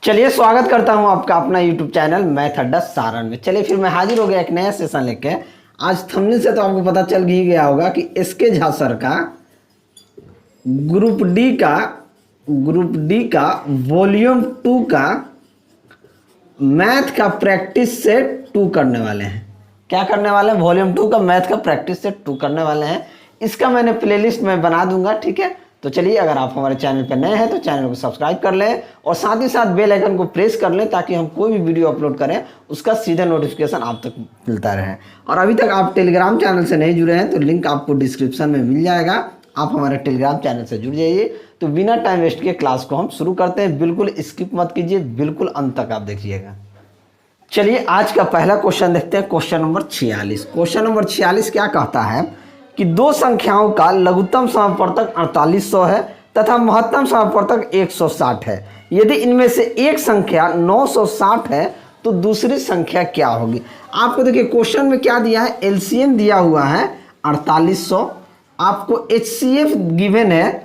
चलिए स्वागत करता हूं आपका अपना YouTube चैनल मैथ अड्डा सारण में। चलिए फिर मैं हाजिर हो गया एक नया सेशन लेके। आज थंबनेल से तो आपको पता चल ही गया होगा कि एसके झा सर का ग्रुप डी का वॉल्यूम 2 का मैथ का प्रैक्टिस सेट 2 करने वाले हैं। क्या करने वाले हैं? वॉल्यूम 2 का मैथ का प्रैक्टिस सेट 2 करने वाले हैं। इसका मैंने प्लेलिस्ट में बना दूंगा, ठीक है। तो चलिए, अगर आप हमारे चैनल पर नए हैं तो चैनल को सब्सक्राइब कर लें और साथ ही साथ बेल आइकन को प्रेस कर लें ताकि हम कोई भी वीडियो अपलोड करें उसका सीधा नोटिफिकेशन आप तक मिलता रहे। और अभी तक आप टेलीग्राम चैनल से नहीं जुड़े हैं तो लिंक आपको डिस्क्रिप्शन में मिल जाएगा। आप हमारे टेलीग्राम चैनल से जुड़ जाइए। तो बिना टाइम वेस्ट के क्लास को हम शुरू करते हैं। बिल्कुल स्किप मत कीजिए, बिल्कुल अंत तक आप देखिएगा। चलिए, आज का पहला क्वेश्चन देखते हैं। Question number 46। क्वेश्चन नंबर 46 क्या कहता है कि दो संख्याओं का लघुत्तम समापवर्तक 4800 है तथा महत्तम समापवर्तक 160 है। यदि इनमें से एक संख्या 960 है तो दूसरी संख्या क्या होगी? आपको देखिए क्वेश्चन में क्या दिया है, एलसीएम दिया हुआ है 4800, आपको एचसीएफ गिवन है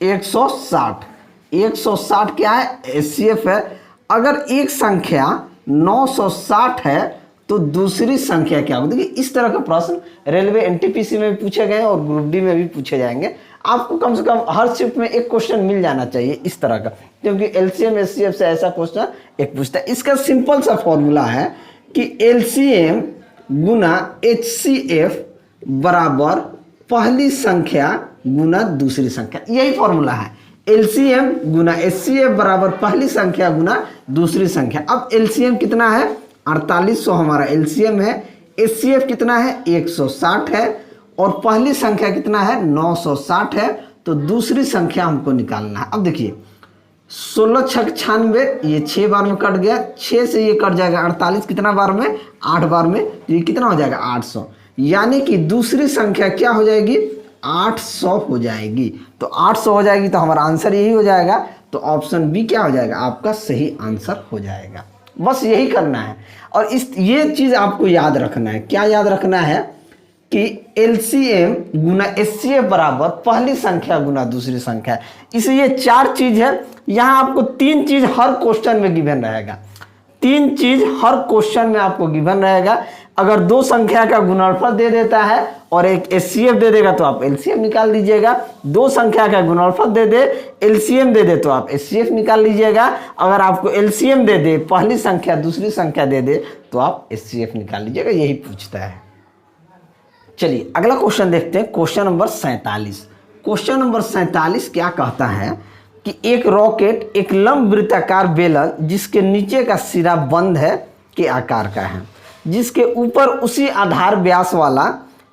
160। 160 क्या है? एचसीएफ है। अगर एक संख्या 960 है तो दूसरी संख्या क्या होगी? देखिए इस तरह का प्रश्न रेलवे एनटीपीसी में भी पूछे गए और ग्रुप डी में भी पूछे जाएंगे। आपको कम से कम हर शिफ्ट में एक क्वेश्चन मिल जाना चाहिए इस तरह का, क्योंकि एलसीएम एचसीएफ से ऐसा क्वेश्चन एक पूछता है। इसका सिंपल सा फॉर्मूला है कि एलसीएम गुना एचसीएफ बराबर पहली संख्या गुना दूसरी संख्या। यही फॉर्मूला है, एलसीएम गुना एचसीएफ बराबर पहली संख्या गुना दूसरी संख्या। अब एलसीएम कितना है? 4800 हमारा एलसीएम है। एचसीएफ कितना है? 160 है। और पहली संख्या कितना है? 960 है। तो दूसरी संख्या हमको निकालना है। अब देखिए 16 छक 96, ये 6 बार में कट गया, 6 से ये कट जाएगा 48 कितना बार में? 8 बार में। तो ये कितना हो जाएगा? 800। यानी कि दूसरी संख्या क्या हो जाएगी? 800 हो जाएगी। तो 800 हो जाएगी तो हमारा आंसर यही हो जाएगा। तो ऑप्शन बी क्या हो जाएगा? आपका सही आंसर हो जाएगा। बस यही करना है। और ये चीज़ आपको याद रखना है। क्या याद रखना है? कि एलसीएम गुना एचसीएफ बराबर पहली संख्या गुना दूसरी संख्या। इसलिए 4 चीज़ है। यहाँ आपको 3 चीज़ हर क्वेश्चन में गिवन रहेगा। 3 चीज़ हर क्वेश्चन में आपको गिवन रहेगा। अगर 2 संख्या का गुणनफल दे देता है और एक एचसीएफ दे देगा तो आप एलसीएम निकाल लीजिएगा। 2 संख्या का गुणनफल दे दे, एलसीएम दे दे तो आप एचसीएफ निकाल लीजिएगा। अगर आपको एलसीएम दे दे, पहली संख्या दूसरी संख्या दे दे तो आप एचसीएफ निकाल लीजिएगा। यही पूछता है। चलिए अगला क्वेश्चन देखते हैं। Question number 47। क्वेश्चन नंबर 47 क्या कहता है कि एक रॉकेट एक लंब वृत्ताकार बेलन जिसके नीचे का सिरा बंद है के आकार का है, जिसके ऊपर उसी आधार व्यास वाला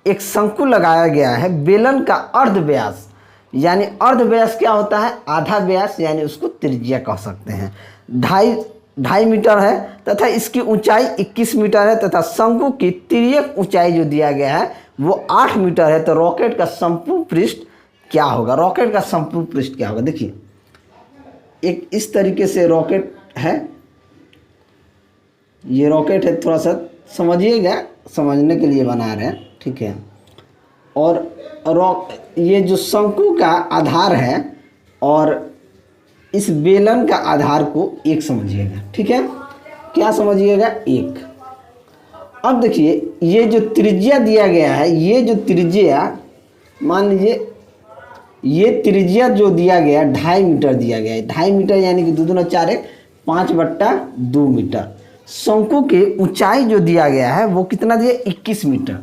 एक शंकु लगाया गया है। बेलन का अर्ध व्यास, यानी अर्ध व्यास क्या होता है? आधा व्यास, यानी उसको त्रिज्या कह सकते हैं, 2.5 मीटर है तथा इसकी ऊंचाई 21 मीटर है तथा शंकु की तिर्यक ऊंचाई जो दिया गया है वो 8 मीटर है। तो रॉकेट का संपूर्ण पृष्ठ क्या होगा? रॉकेट का संपूर्ण पृष्ठ क्या होगा? देखिए एक इस तरीके से रॉकेट है, ये रॉकेट है, थोड़ा सा समझिएगा, समझने के लिए बना रहे हैं, ठीक है। और ये जो शंकु का आधार है और इस बेलन का आधार को 1 समझिएगा, ठीक है। क्या समझिएगा? 1। अब देखिए ये जो त्रिज्या दिया गया है, ये जो त्रिज्या मान लीजिए ये त्रिज्या जो दिया गया 2.5 मीटर दिया गया है। 2.5 मीटर यानी कि 2 दूना 4 1 5/2 मीटर। शंकु की ऊंचाई जो दिया गया है वो कितना दिया? 21 मीटर।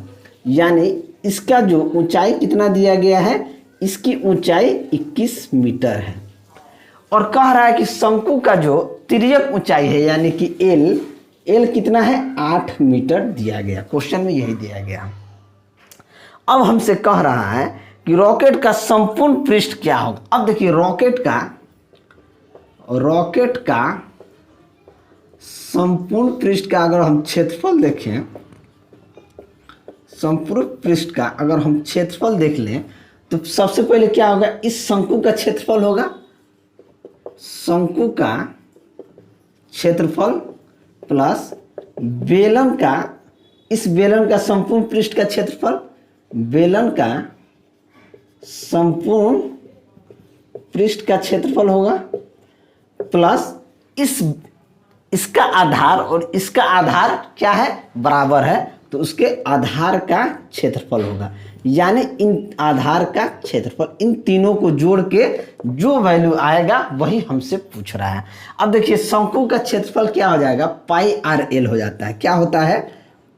यानी इसका जो ऊंचाई कितना दिया गया है? इसकी ऊंचाई 21 मीटर है। और कह रहा है कि शंकु का जो तिर्यक ऊंचाई है यानी कि एल कितना है? 8 मीटर दिया गया। क्वेश्चन में यही दिया गया। अब हमसे कह रहा है कि रॉकेट का संपूर्ण पृष्ठ क्या होगा। अब देखिए रॉकेट का संपूर्ण पृष्ठ का अगर हम क्षेत्रफल देखें, संपूर्ण पृष्ठ का अगर हम क्षेत्रफल देख लें तो सबसे पहले क्या होगा? इस शंकु का क्षेत्रफल होगा, शंकु का क्षेत्रफल प्लस बेलन का, इस बेलन का संपूर्ण पृष्ठ का क्षेत्रफल, बेलन का संपूर्ण पृष्ठ का क्षेत्रफल होगा प्लस इसका आधार और इसका आधार क्या है, बराबर है, तो उसके आधार का क्षेत्रफल होगा। यानी इन आधार का क्षेत्रफल, इन तीनों को जोड़ के जो वैल्यू आएगा वही हमसे पूछ रहा है। अब देखिए शंकु का क्षेत्रफल क्या हो जाएगा, पाई आर एल हो जाता है। क्या होता है,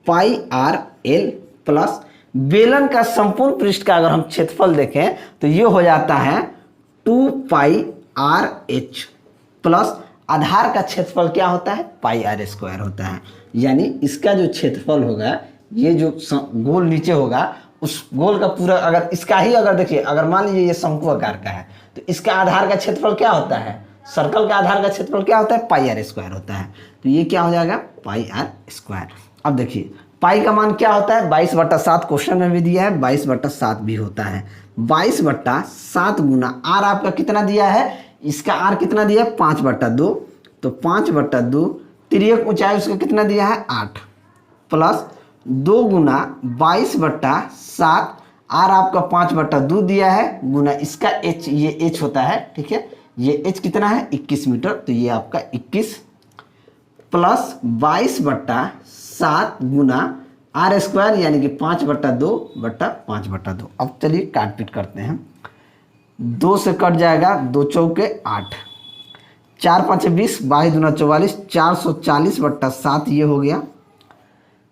पाई आर एल प्लस बेलन का संपूर्ण पृष्ठ का अगर हम क्षेत्रफल देखें तो ये हो जाता है 2 पाई आर एच प्लस आधार का क्षेत्रफल क्या होता है, पाई आर स्क्वायर होता है। यानी इसका जो क्षेत्रफल होगा, ये जो गोल नीचे होगा उस गोल का पूरा, अगर इसका ही अगर देखिए, अगर मान लीजिए ये शंकु आकार का है तो इसका आधार का क्षेत्रफल क्या होता है, सर्कल का आधार का क्षेत्रफल क्या होता है, पाई आर स्क्वायर होता है। तो ये क्या हो जाएगा, पाई आर स्क्वायर। अब देखिए पाई का मान क्या होता है, 22/7 क्वेश्चन में भी दिया है, 22/7 भी होता है। 22/7 गुना आर आपका कितना दिया है, इसका आर कितना दिया है, 5/2, तो 5/2 तिर्यक ऊंचाई उसका कितना दिया है, 8 प्लस 2 गुना 22/7, आर आपका 5/2 दिया है, गुना इसका एच, ये एच होता है, ठीक है, ये एच कितना है 21 मीटर, तो ये आपका 21 प्लस 22/7 गुना आर स्क्वायर यानी कि 5/2/5/2। अब चलिए काट पीट करते हैं, 2 से कट जाएगा, 2 चौके 8, 4 5 20, 22 दूना 44, 440/7 ये हो गया।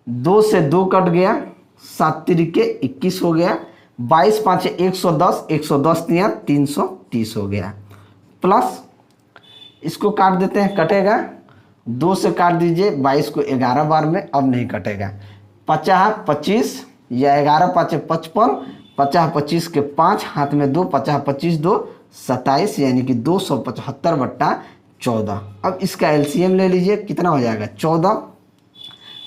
2 से 2 कट गया, 7 तिरिके 21 हो गया, 22 5 110, 110 तिया 330 हो गया। प्लस इसको काट देते हैं, कटेगा, 2 से काट दीजिए, 22 को 11 बार में, अब नहीं कटेगा, 50 25 या 11 5 55, 50 25 के 5 हाथ में 2, 50 25 2 27 यानी कि 275/14। अब इसका एलसीएम ले लीजिए, कितना हो जाएगा 14,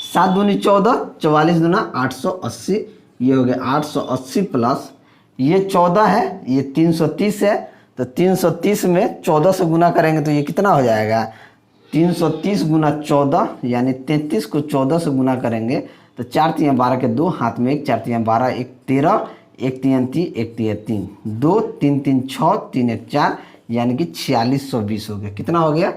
7 दूनी 14, 44 दूना 880, ये हो गया 880 प्लस ये 14 है, ये 330 है, तो 330 में 14 से गुना करेंगे तो ये कितना हो जाएगा, 330 गुना 14 यानी 33 को 14 से गुना करेंगे तो 4 3 12 के 2 हाथ में 1, 4 3 12 1 13, 1 3 3 1 3 3 2 3 3 6 3 1 4 यानी कि 4620 हो गया। कितना हो गया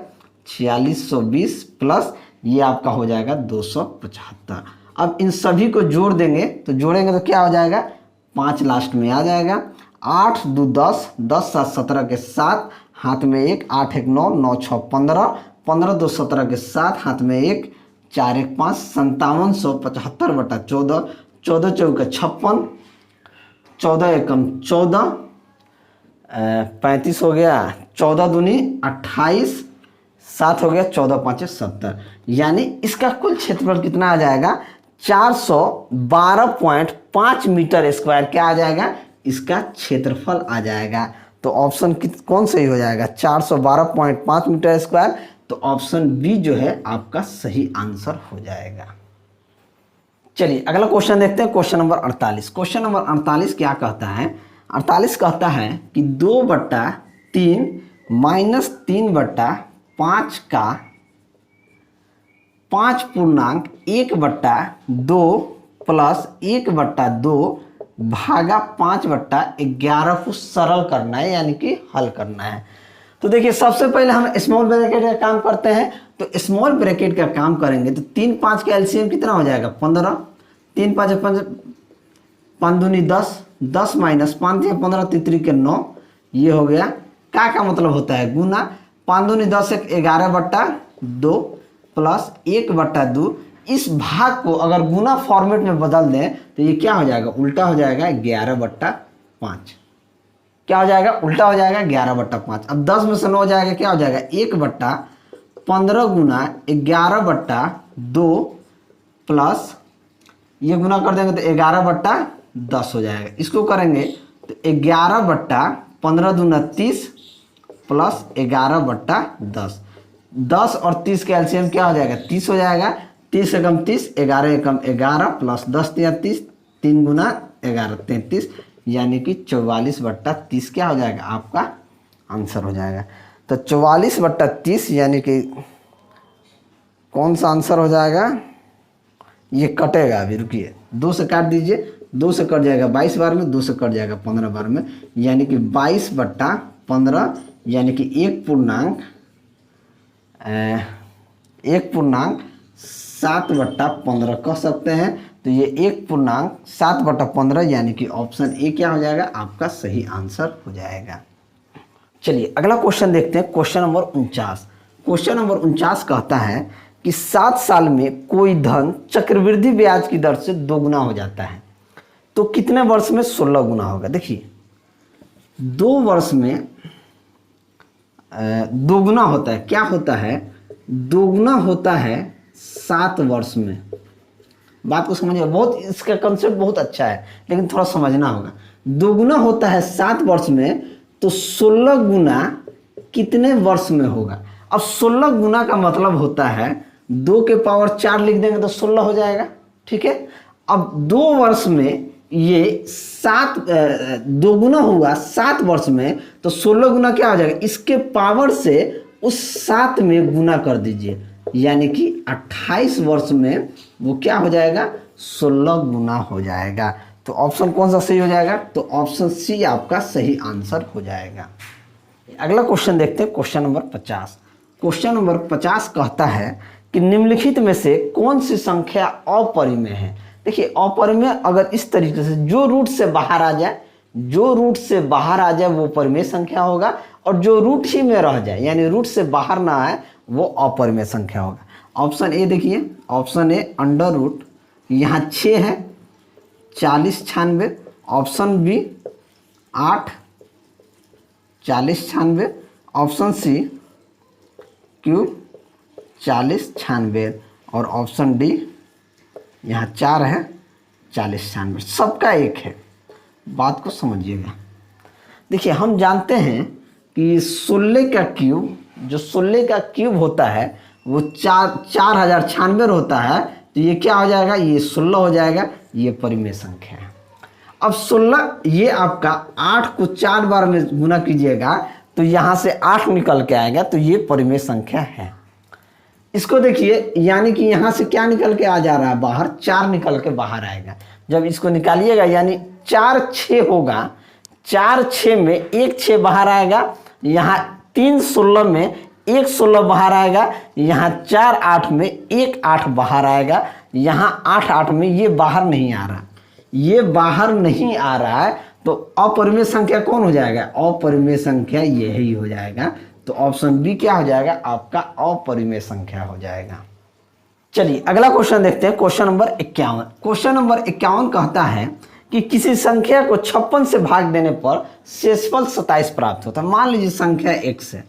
4620 प्लस ये आपका हो जाएगा 275। अब इन सभी को जोड़ देंगे तो जोड़ेंगे तो क्या हो जाएगा, 5 लास्ट में आ जाएगा, 8 2 10, 10 7 17 के 7 हाथ में 1, 8 1 9, 9 6 15, 15 2 17 के 7 हाथ में 1, 4 1 5, 5775/14, 14 चौका 56, 14 एकम 14, 35 हो गया, 14 दूनी 28, 7 हो गया, 14 5 70, यानी इसका कुल क्षेत्रफल कितना आ जाएगा, 412.5 मीटर स्क्वायर क्या आ जाएगा, इसका क्षेत्रफल आ जाएगा। तो ऑप्शन कौन सही हो जाएगा, 412.5 मीटर स्क्वायर, तो ऑप्शन बी जो है आपका सही आंसर हो जाएगा। चलिए अगला क्वेश्चन देखते हैं, क्वेश्चन नंबर 48। क्वेश्चन नंबर 48 क्या कहता है, 48 कहता है कि 2/3 माइनस 3/5 का 5.1/2 प्लस 1/2 भागा 5/11 को सरल करना है यानी कि हल करना है। तो देखिए सबसे पहले हम स्मॉल ब्रैकेट का काम करते हैं, तो स्मॉल ब्रैकेट का काम करेंगे तो 3 5 का एलसीएम कितना हो जाएगा 15, 3 5 5 दूनी 10, 10 माइनस 5 15 3 के 9, ये हो गया। का मतलब होता है गुना, 5 दूनी 10 11/2 प्लस 1/2। इस भाग को अगर गुना फॉर्मेट में बदल दें तो ये क्या हो जाएगा, उल्टा हो जाएगा 11/5। क्या हो जाएगा, उल्टा हो जाएगा 11/5। अब 10 में से 9 हो जाएगा, क्या हो जाएगा 1/15 गुना 11/2 प्लस ये गुना कर देंगे तो 11/10 हो जाएगा। इसको करेंगे तो 11/15 दूना 30 प्लस 11/10, 10 और 30 का एलसीएम क्या हो जाएगा 30 हो जाएगा। 30 एकम 30, 11 एकम 11 प्लस 10 या 30, 3 गुना 11 33 यानी कि 44/30 क्या हो जाएगा आपका आंसर हो जाएगा। तो 44/30 यानी कि कौन सा आंसर हो जाएगा, ये कटेगा, अभी रुकिए, 2 से काट दीजिए, 2 से कट जाएगा 22 बार में, 2 से कट जाएगा 15 बार में, यानी कि 22/15 यानी कि 1 पूर्णांक 1/7/15 कह सकते हैं। तो ये 1/7/15 यानी कि ऑप्शन ए क्या हो जाएगा, आपका सही आंसर हो जाएगा। चलिए अगला क्वेश्चन देखते हैं, क्वेश्चन नंबर 49। क्वेश्चन नंबर 49 कहता है कि 7 साल में कोई धन चक्रवृद्धि ब्याज की दर से दोगुना हो जाता है, तो कितने वर्ष में 16 गुना होगा। देखिए 2 वर्ष में दोगुना होता है, क्या होता है, दोगुना होता है 7 वर्ष में। बात को समझिए, बहुत इसका कंसेप्ट बहुत अच्छा है लेकिन थोड़ा समझना होगा। दोगुना होता है 7 वर्ष में, तो 16 गुना कितने वर्ष में होगा। अब 16 गुना का मतलब होता है 2 के पावर 4 लिख देंगे तो 16 हो जाएगा, ठीक है। अब 2 वर्ष में ये 7 दोगुना हुआ 7 वर्ष में, तो 16 गुना क्या हो जाएगा, इसके पावर से उस 7 में गुना कर दीजिए, यानी कि 28 वर्ष में वो क्या हो जाएगा, 16 गुना हो जाएगा। तो ऑप्शन कौन सा सही हो जाएगा, तो ऑप्शन सी आपका सही आंसर हो जाएगा। अगला क्वेश्चन देखते हैं, क्वेश्चन नंबर 50। क्वेश्चन नंबर 50 कहता है कि निम्नलिखित में से कौन सी संख्या अपरिमेय है। देखिए अपरिमेय अगर इस तरीके से जो रूट से बाहर आ जाए, जो रूट से बाहर आ जाए वो परिमेय संख्या होगा, और जो रूट ही में रह जाए यानी रूट से बाहर ना आए वो अपरिमेय संख्या होगा। ऑप्शन ए देखिए, ऑप्शन ए अंडर रूट, यहाँ 6 है 40 96, option B 8 40 96, option C cube 40 96, और ऑप्शन डी यहाँ 4 है 40 96, सबका एक है। बात को समझिएगा। देखिए हम जानते हैं कि 16 का क्यूब, जो 16 का क्यूब होता है वो 4096 होता है, तो ये क्या हो जाएगा, ये 16 हो जाएगा, ये परिमेय संख्या है। अब 16 ये आपका 8 को 4 बार में गुना कीजिएगा तो यहाँ से 8 निकल के आएगा, तो ये परिमेय संख्या है। इसको देखिए, यानी कि यहाँ से क्या निकल के आ जा रहा है बाहर, 4 निकल के बाहर आएगा। जब इसको निकालिएगा यानी 4 6 होगा, 4 6 में 1 6 बाहर आएगा, यहाँ 3 16 में 1 16 बाहर आएगा, यहाँ 4 8 में 1 8 बाहर आएगा, यहाँ 8 8 में ये बाहर नहीं आ रहा, ये बाहर नहीं आ रहा है, तो अपरिमेय संख्या कौन हो जाएगा, अपरिमेय संख्या यही हो जाएगा। तो ऑप्शन बी क्या हो जाएगा, आपका अपरिमेय संख्या हो जाएगा। चलिए अगला क्वेश्चन देखते हैं, क्वेश्चन नंबर 51। क्वेश्चन नंबर 51 कहता है कि किसी संख्या को 56 से भाग देने पर शेषफल 27 प्राप्त होता है। मान लीजिए संख्या x है,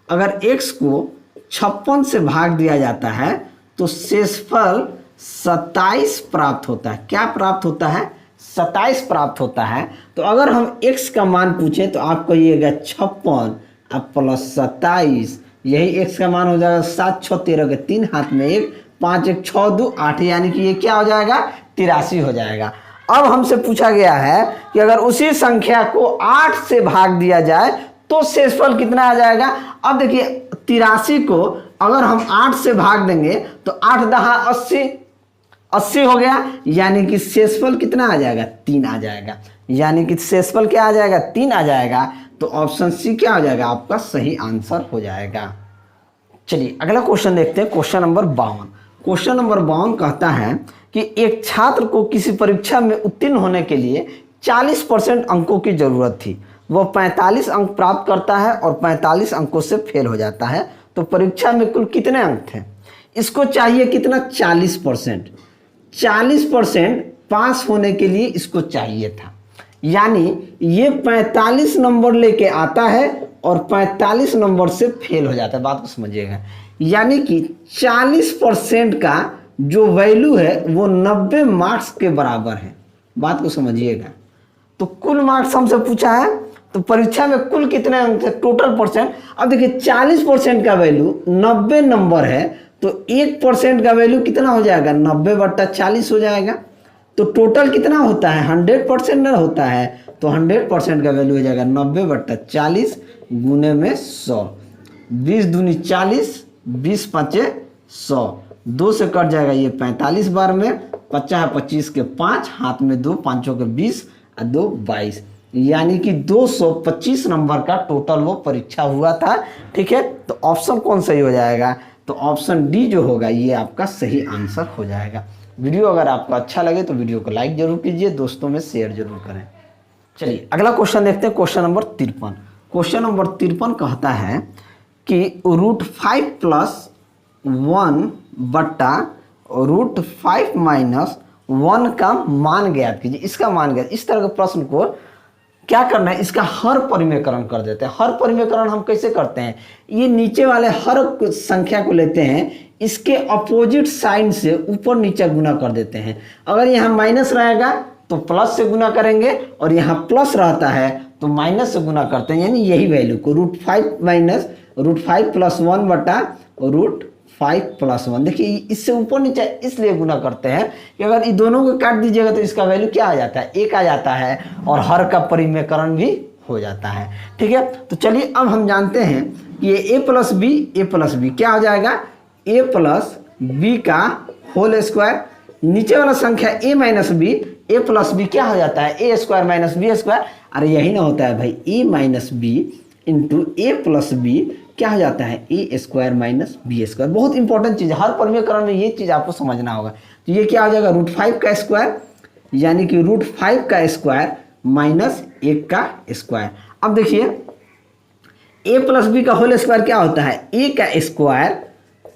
अगर x को 56 से भाग दिया जाता है तो शेषफल 27 प्राप्त होता है। क्या प्राप्त होता है, 27 प्राप्त होता है। तो अगर हम x का मान पूछें तो आप कहिएगा 56 अब प्लस 27, यही x का मान हो जाएगा 7 6 13 के 3 हाथ में 1, 5 1 6 2 8, यानी कि ये क्या हो जाएगा, 83 हो जाएगा। अब हमसे पूछा गया है कि अगर उसी संख्या को 8 से भाग दिया जाए तो शेषफल कितना आ जाएगा। अब देखिए 83 को अगर हम 8 से भाग देंगे तो 8 दहा 80 हो गया, यानी कि शेषफल कितना आ जाएगा, 3 आ जाएगा, यानी कि शेषफल क्या आ जाएगा, 3 आ जाएगा। तो ऑप्शन सी क्या हो जाएगा, आपका सही आंसर हो जाएगा। चलिए अगला क्वेश्चन देखते हैं, क्वेश्चन नंबर 52। क्वेश्चन नंबर 52 कहता है कि एक छात्र को किसी परीक्षा में उत्तीर्ण होने के लिए 40% अंकों की जरूरत थी, वह 45 अंक प्राप्त करता है और 45 अंकों से फेल हो जाता है, तो परीक्षा में कुल कितने अंक थे। इसको चाहिए कितना, 40%। 40% पास होने के लिए इसको चाहिए था, यानी ये 45 नंबर लेके आता है और 45 नंबर से फेल हो जाता है। बात को समझिएगा, यानी कि 40% का जो वैल्यू है वो 90 मार्क्स के बराबर है। बात को समझिएगा। तो कुल मार्क्स हमसे पूछा है, तो परीक्षा में कुल कितने अंक थे, टोटल परसेंट। अब देखिए 40% का वैल्यू 90 नंबर है, तो 1% का वैल्यू कितना हो जाएगा, 90/40 हो जाएगा। तो टोटल कितना होता है, 100% ना होता है, तो 100% का वैल्यू हो जाएगा 90/40 गुने में 100। 20 दूनी 40, 20 5 100, 2 से कट जाएगा ये 45 बार में, 50 है 25 के 5, हाथ में 2, 5 के 20 और 2 22, यानी कि 225 नंबर का टोटल वो परीक्षा हुआ था। ठीक है, तो ऑप्शन कौन सही हो जाएगा? तो ऑप्शन डी जो होगा ये आपका सही आंसर हो जाएगा। वीडियो अगर आपको अच्छा लगे तो वीडियो को लाइक जरूर कीजिए, दोस्तों में शेयर जरूर करें। चलिए अगला क्वेश्चन देखते हैं, क्वेश्चन नंबर 53। क्वेश्चन नंबर 53 कहता है कि √5 + 1 बट्टा √5 - 1 का मान ज्ञात कीजिए। इसका मान ज्ञात, इस तरह के प्रश्न को क्या करना है, इसका हर परिमेयकरण कर देते हैं। हर परिमेयकरण हम कैसे करते हैं, ये नीचे वाले हर संख्या को लेते हैं, इसके अपोजिट साइन से ऊपर नीचे गुना कर देते हैं। अगर यहाँ माइनस रहेगा तो प्लस से गुना करेंगे, और यहाँ प्लस रहता है तो माइनस से गुना करते हैं, यानी यही वैल्यू को √5 - √5 + 1 बटा √5 + 1। देखिए इससे ऊपर नीचे इसलिए गुना करते हैं कि अगर इन दोनों को काट दीजिएगा तो इसका वैल्यू क्या आ जाता है, 1 आ जाता है, और हर का परिमेयकरण भी हो जाता है। ठीक है, तो चलिए अब हम जानते हैं कि ये a + b क्या हो जाएगा, a + b का होल स्क्वायर। नीचे वाला संख्या a - b, a + b क्या हो जाता है, a² - b²। अरे यही ना होता है भाई, a - b × a + b क्या हो जाता है, a² - b²। बहुत इंपॉर्टेंट चीज़ है, हर परिमेयकरण में ये चीज़ आपको समझना होगा। तो ये क्या हो जाएगा, √5 का स्क्वायर, यानी कि √5 का स्क्वायर माइनस 1 का स्क्वायर। अब देखिए a + b का होल स्क्वायर क्या होता है, a का स्क्वायर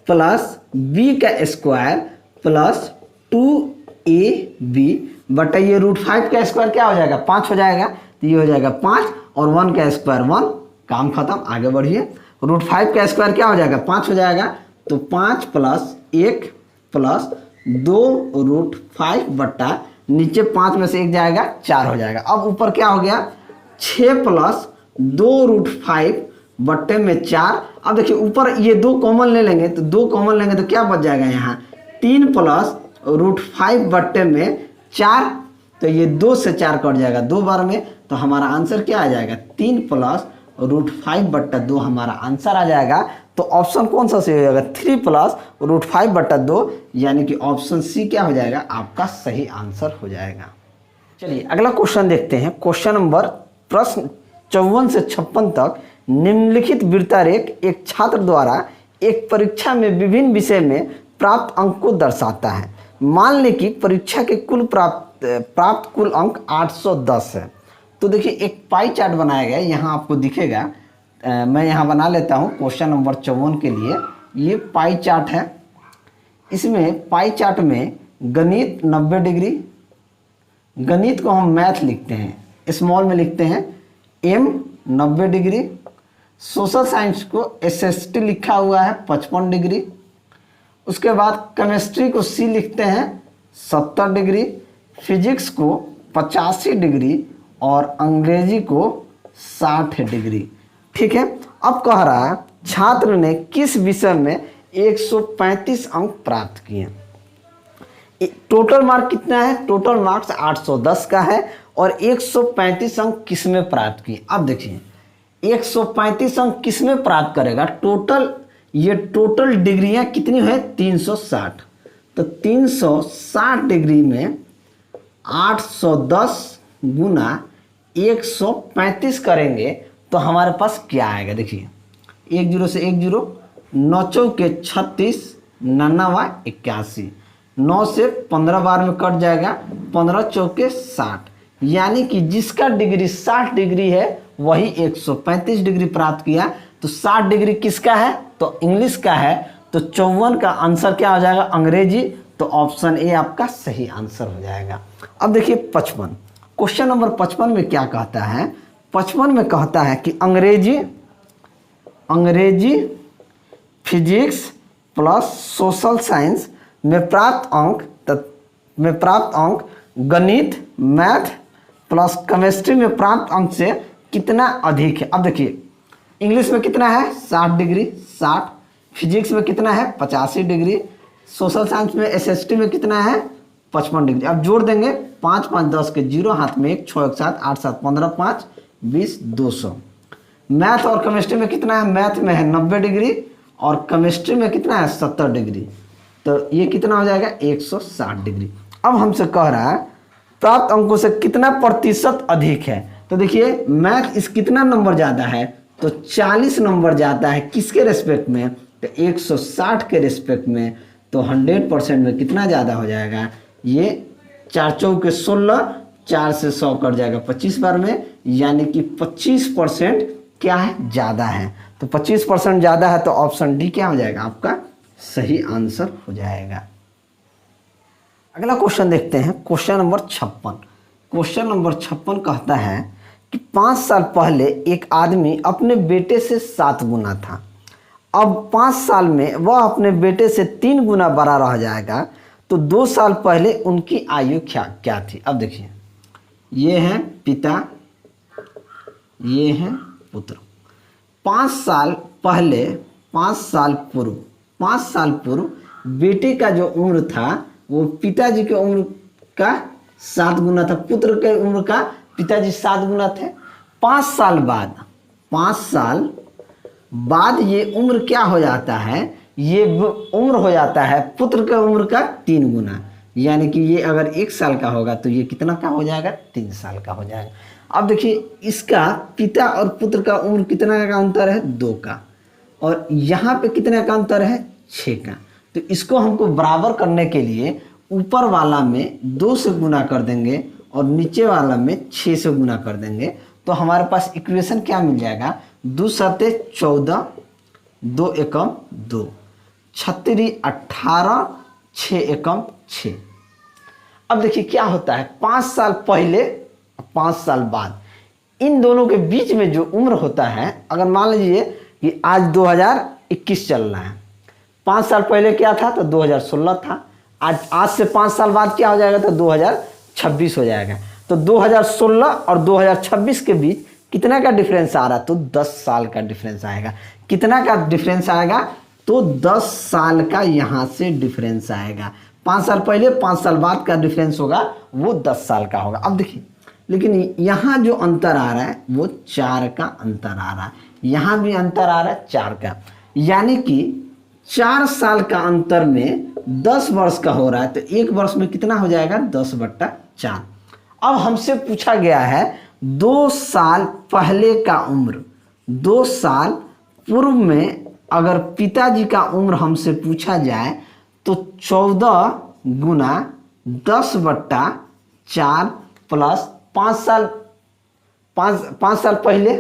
प्लस b का स्क्वायर प्लस 2ab बटा ये √5 का स्क्वायर क्या हो जाएगा, 5 हो जाएगा। तो ये हो जाएगा 5 और 1 का स्क्वायर 1, काम खत्म, आगे बढ़िए। √5 का स्क्वायर क्या हो जाएगा, 5 हो जाएगा। तो 5 + 1 + 2 √5 बटा नीचे 5 में से 1 जाएगा, 4 हो जाएगा। अब ऊपर क्या हो गया, 6 + 2 √5 बट्टे में 4। अब देखिए ऊपर ये 2 कॉमन ले लेंगे, तो 2 कॉमन लेंगे तो क्या बच जाएगा, यहाँ 3 + √5 बट्टे में 4। तो ये 2 से 4 कट जाएगा 2 बार में, तो हमारा आंसर क्या आ जाएगा, 3 + √5 बट्टा 2 हमारा आंसर आ जाएगा। तो ऑप्शन कौन सा सही हो जाएगा, 3 + √5 बट्टा 2, यानी कि ऑप्शन सी क्या हो जाएगा, आपका सही आंसर हो जाएगा। चलिए अगला क्वेश्चन देखते हैं। क्वेश्चन नंबर प्रश्न 54 से 56 तक निम्नलिखित वृत्तारेख एक छात्र द्वारा एक परीक्षा में विभिन्न विषय में प्राप्त अंक को दर्शाता है। मान लें कि परीक्षा के प्राप्त कुल अंक 810 है। तो देखिए एक पाई चार्ट बनाया गया है, यहाँ आपको दिखेगा। मैं यहाँ बना लेता हूँ क्वेश्चन नंबर 54 के लिए। ये पाई चार्ट है, इसमें पाई चार्ट में गणित 90 डिग्री, गणित को हम मैथ लिखते हैं, स्मॉल में लिखते हैं, m 90 डिग्री, सोशल साइंस को SST लिखा हुआ है 55 डिग्री, उसके बाद केमिस्ट्री को C लिखते हैं 70 डिग्री, फिजिक्स को 85 डिग्री और अंग्रेजी को 60 डिग्री। ठीक है, अब कह रहा है छात्र ने किस विषय में 135 अंक प्राप्त किए। टोटल मार्क कितना है, टोटल मार्क्स 810 का है, और 135 अंक किस में प्राप्त किए। अब देखिए 135 अंक किस में प्राप्त करेगा, टोटल ये टोटल डिग्रियां कितनी है, 360। तो 360 डिग्री में 810 गुना 135 करेंगे तो हमारे पास क्या आएगा। देखिए 1 0 से 1 0, 9 चौके 36, 99 81, 9 से 15 बार में कट जाएगा, 15 चौके 60, यानी कि जिसका डिग्री 60 डिग्री है वही 135 डिग्री प्राप्त किया। तो 60 डिग्री किसका है, तो इंग्लिश का है। तो 54 का आंसर क्या हो जाएगा, अंग्रेजी। तो ऑप्शन ए आपका सही आंसर हो जाएगा। अब देखिए 55, क्वेश्चन नंबर 55 में क्या कहता है, 55 में कहता है कि अंग्रेजी फिजिक्स प्लस सोशल साइंस में प्राप्त अंक गणित मैथ प्लस केमिस्ट्री में प्राप्त अंक से कितना अधिक है। अब देखिए इंग्लिश में कितना है, 60 डिग्री 60, फिजिक्स में कितना है 85 डिग्री, सोशल साइंस में SST में कितना है 55 डिग्री। अब जोड़ देंगे 5 5 10 के 0, हाथ में 1, 6 1 7 8 7 15 5 20 200। मैथ और केमिस्ट्री में कितना है, मैथ में है 90 डिग्री और केमिस्ट्री में कितना है 70 डिग्री। तो ये कितना हो जाएगा 160 डिग्री। अब हमसे कह रहा है प्राप्त अंकों से कितना प्रतिशत अधिक है। तो देखिए मैथ इस कितना नंबर ज़्यादा है, तो 40 नंबर ज़्यादा है किसके रेस्पेक्ट में, तो 160 के रेस्पेक्ट में। तो 100% में कितना ज़्यादा हो जाएगा, ये 4 चौके 16, 4 से 100 कट जाएगा 25 बार में, यानी कि 25% क्या है, ज़्यादा है। तो 25% ज़्यादा है तो ऑप्शन डी क्या हो जाएगा, आपका सही आंसर हो जाएगा। अगला क्वेश्चन देखते हैं, क्वेश्चन नंबर 56। क्वेश्चन नंबर 56 कहता है कि 5 साल पहले एक आदमी अपने बेटे से 7 गुना था, अब 5 साल में वह अपने बेटे से 3 गुना बड़ा रह जाएगा, तो 2 साल पहले उनकी आयु क्या थी। अब देखिए ये है पिता, ये है पुत्र। 5 साल पहले, 5 साल पूर्व बेटे का जो उम्र था वो पिताजी के उम्र का 7 गुना था, पुत्र के उम्र का पिताजी 7 गुना थे। 5 साल बाद ये उम्र क्या हो जाता है, ये उम्र हो जाता है पुत्र के उम्र का 3 गुना, यानी कि ये अगर 1 साल का होगा तो ये कितना का हो जाएगा, 3 साल का हो जाएगा। अब देखिए इसका पिता और पुत्र का उम्र कितना का अंतर है, 2 का, और यहाँ पे कितने का अंतर है, 6 का। तो इसको हमको बराबर करने के लिए ऊपर वाला में 2 से गुना कर देंगे और नीचे वाला में 6 से गुना कर देंगे, तो हमारे पास इक्वेशन क्या मिल जाएगा, 2 सते 14, 2 एकम 2, 36 18, 6 एकम 6। अब देखिए क्या होता है, 5 साल पहले 5 साल बाद, इन दोनों के बीच में जो उम्र होता है, अगर मान लीजिए कि आज 2021 चल रहा है, 5 साल पहले क्या था, तो 2016 था, आज से 5 साल बाद क्या हो जाएगा, तो 2026 हो जाएगा। तो 2016 और 2026 के बीच कितना का डिफरेंस आ रहा, तो 10 साल का डिफरेंस आएगा। कितना का डिफरेंस आएगा, तो 10 साल का यहाँ से डिफरेंस आएगा। 5 साल पहले 5 साल बाद का डिफरेंस होगा वो 10 साल का होगा। अब देखिए लेकिन यहाँ जो अंतर आ रहा है वो 4 का अंतर आ रहा है, यहाँ भी अंतर आ रहा है 4 का, यानी कि 4 साल का अंतर में 10 वर्ष का हो रहा है, तो 1 वर्ष में कितना हो जाएगा, 10/4। अब हमसे पूछा गया है 2 साल पहले का उम्र, 2 साल पूर्व में अगर पिताजी का उम्र हमसे पूछा जाए तो 14 गुना 10/4 प्लस 5 साल पहले